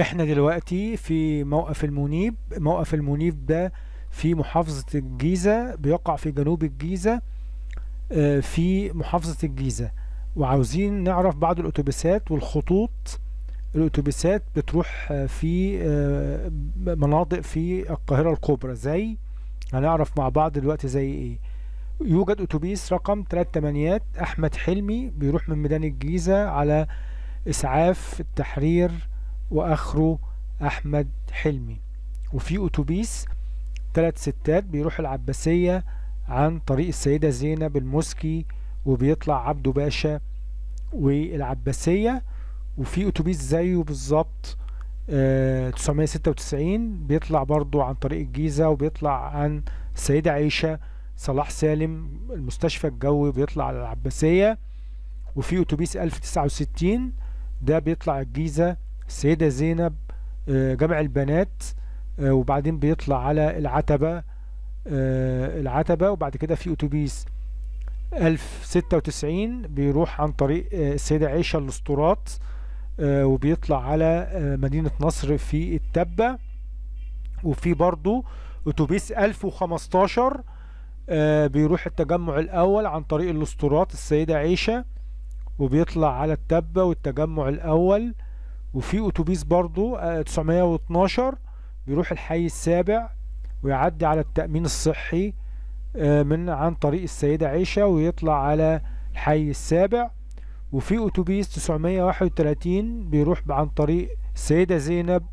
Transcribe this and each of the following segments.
احنا دلوقتي في موقف المنيب. موقف المنيب ده في محافظة الجيزة، بيقع في جنوب الجيزة، في محافظة الجيزة. وعاوزين نعرف بعض الأتوبيسات والخطوط. الأتوبيسات بتروح في مناطق في القاهرة الكبرى، زي هنعرف مع بعض دلوقتي زي ايه. يوجد أتوبيس رقم 38 أحمد حلمي، بيروح من ميدان الجيزة على إسعاف التحرير وآخره أحمد حلمي. وفي أتوبيس 3 6 بيروح العباسية عن طريق السيدة زينب الموسكي، وبيطلع عبده باشا والعباسية. وفي أتوبيس زيه بالظبط 996 بيطلع برضو عن طريق الجيزة، وبيطلع عن السيدة عيشة صلاح سالم المستشفى الجوي، بيطلع على العباسية. وفي أتوبيس 1069 ده بيطلع الجيزة السيدة زينب جامع البنات، وبعدين بيطلع على العتبة. وبعد كده في أتوبيس 1096 بيروح عن طريق السيدة عيشة الأسطورات، وبيطلع على مدينة نصر في التبة. وفي برضو أتوبيس 1015 بيروح التجمع الأول عن طريق الأسطورات السيدة عيشة، وبيطلع على التبة والتجمع الأول. وفي أتوبيس برضو 912 بيروح الحي السابع، ويعدي على التأمين الصحي من عن طريق السيدة عيشة، ويطلع على الحي السابع. وفي أتوبيس 931 بيروح عن طريق السيدة زينب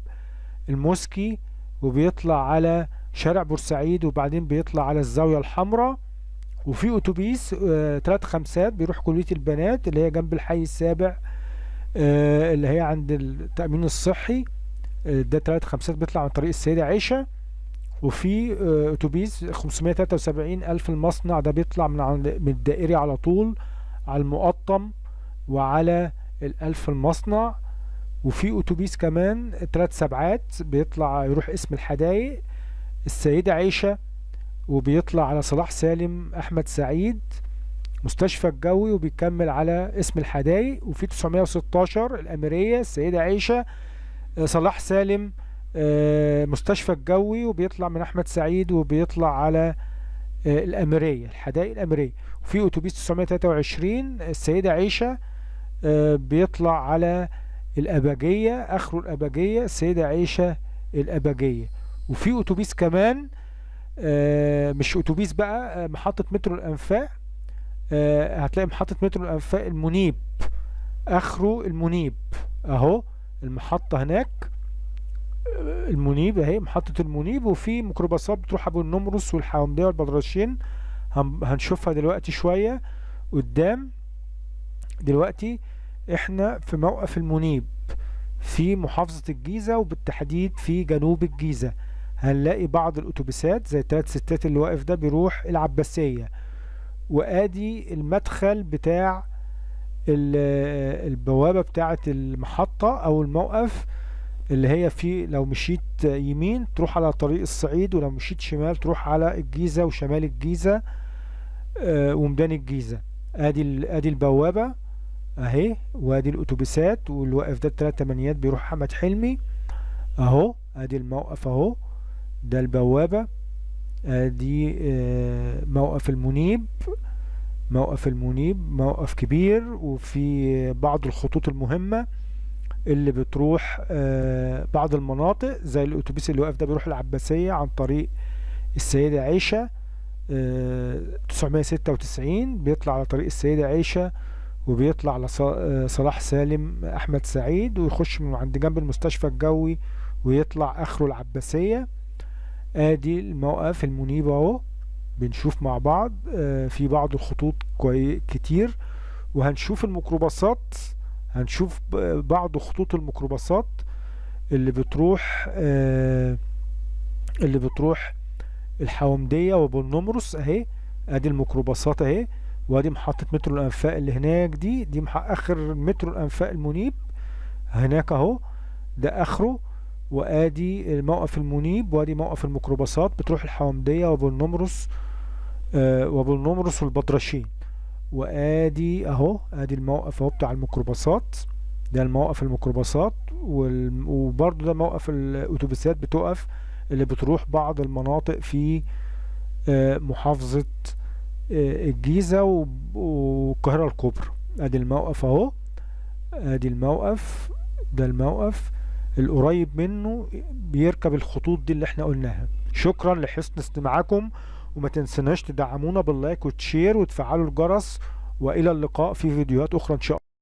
الموسكي، وبيطلع على شارع بورسعيد، وبعدين بيطلع على الزاوية الحمراء. وفي أتوبيس 3 5 بيروح كلية البنات اللي هي جنب الحي السابع، اللي هي عند التأمين الصحي. ده 3 5 بيطلع عن طريق السيدة عيشة. وفي أتوبيس 573 ألف المصنع، ده بيطلع من الدائري على طول على المقطم وعلى الألف المصنع. وفي أتوبيس كمان 3 7 بيطلع يروح اسم الحدايق السيدة عيشة، وبيطلع على صلاح سالم أحمد سعيد مستشفى الجوي، وبيكمل على اسم الحدايق. وفي 916 الأميرية السيدة عيشة صلاح سالم مستشفى الجوي، وبيطلع من أحمد سعيد وبيطلع على الأميرية الحدائق الأميرية. وفي أتوبيس 923 السيدة عيشة بيطلع على الأباجية آخره الأباجية السيدة عيشة الأباجية. وفي أتوبيس كمان مش أتوبيس بقى، محطة مترو الأنفاق. هتلاقي محطة مترو الأنفاق المنيب آخره المنيب أهو المحطة هناك المنيب اهي محطة المنيب. وفي ميكروباصات بتروح ابو النمرس والحومدية والبدرشين، هنشوفها دلوقتي شوية قدام. دلوقتي احنا في موقف المنيب في محافظة الجيزة، وبالتحديد في جنوب الجيزة. هنلاقي بعض الاتوبيسات زي 3 6 اللي واقف ده بيروح العباسية. وادي المدخل بتاع البوابة بتاعة المحطة او الموقف، اللي هي في لو مشيت يمين تروح على طريق الصعيد، ولو مشيت شمال تروح على الجيزة وشمال الجيزة وميدان الجيزة. ادي البوابة اهي، وادي الاتوبيسات، والواقف ده 3 8 بيروح احمد حلمي اهو. ادي الموقف اهو، ده البوابة. ادي موقف المنيب. موقف المنيب موقف كبير، وفي بعض الخطوط المهمة اللي بتروح بعض المناطق، زي الاتوبيس اللي واقف ده بيروح العباسية عن طريق السيدة عيشة 996 بيطلع على طريق السيدة عيشة، وبيطلع على صلاح سالم أحمد سعيد، ويخش من عند جنب المستشفى الجوي، ويطلع آخره العباسية. ادي الموقف المنيب اهو، بنشوف مع بعض في بعض الخطوط كتير. وهنشوف الميكروباصات، هنشوف بعض خطوط الميكروباصات اللي بتروح الحومدية وابو النمرس اهي. ادي الميكروباصات اهي، وادي محطة مترو الانفاق اللي هناك دي اخر مترو الانفاق المنيب هناك اهو، ده اخره. وادي موقف المنيب، وادي موقف الميكروباصات بتروح الحومدية وابو النمرس والبطرشين. وادي اهو ادي الموقف اهو بتاع الميكروباصات. ده الموقف الميكروباصات، وبرضو ده موقف الاتوبيسات بتقف اللي بتروح بعض المناطق في محافظة الجيزة والقاهرة الكبرى. ادي الموقف اهو، ادي الموقف، ده الموقف القريب منه بيركب الخطوط دي اللي احنا قلناها. شكرا لحسن استماعكم، وما تنسناش تدعمونا باللايك والشير وتفعلوا الجرس، والى اللقاء في فيديوهات اخرى ان شاء الله.